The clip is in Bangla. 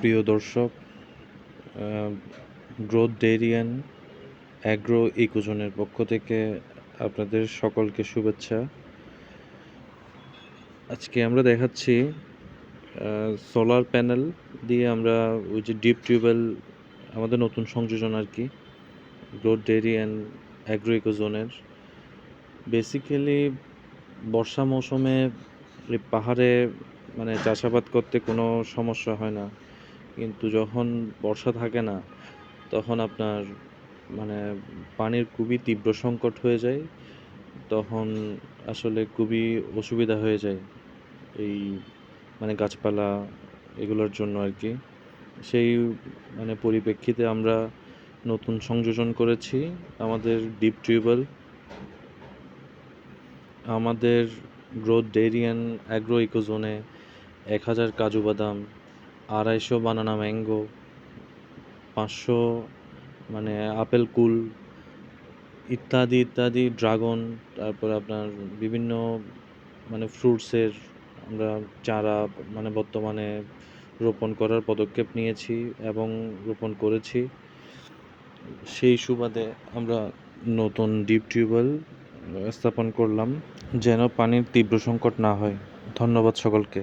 প্রিয় দর্শক, গ্রোথ ডেইরি অ্যান্ড অ্যাগ্রো ইকোজোনের পক্ষ থেকে আপনাদের সকলকে শুভেচ্ছা। আজকে আমরা দেখাচ্ছি সোলার প্যানেল দিয়ে আমরা ওই যে ডিপ টিউবওয়েল, আমাদের নতুন সংযোজন আর কি, গ্রোথ ডেইরি অ্যান্ড অ্যাগ্রো ইকোজোনের। বেসিক্যালি বর্ষা মৌসুমে পাহাড়ে চাষাবাদ করতে কোনো সমস্যা হয় না, কিন্তু যখন বর্ষা থাকে না তখন আপনার পানির খুবই তীব্র সংকট হয়ে যায়। তখন আসলে খুবই অসুবিধা হয়ে যায় এই গাছপালা এগুলোর জন্য আর কি। সেই পরিপ্রেক্ষিতে আমরা নতুন সংযোজন করেছি আমাদের ডিপ টিউবওয়েল। আমাদের গ্রোথ ডেইরি অ্যান্ড অ্যাগ্রো ইকোজোনে 1000 কাজু বাদাম, 250 বানানা ম্যাঙ্গো, 500 আপেল কুল ইত্যাদি ইত্যাদি, ড্রাগন, তারপর আপনার বিভিন্ন ফ্রুটসের আমরা চারা বর্তমানে রোপণ করার পদক্ষেপ নিয়েছি এবং রোপণ করেছি। সেই সুবাদে আমরা নতুন ডিপ টিউবওয়েল স্থাপন করলাম যেন পানির তীব্র সংকট না হয়। ধন্যবাদ সকলকে।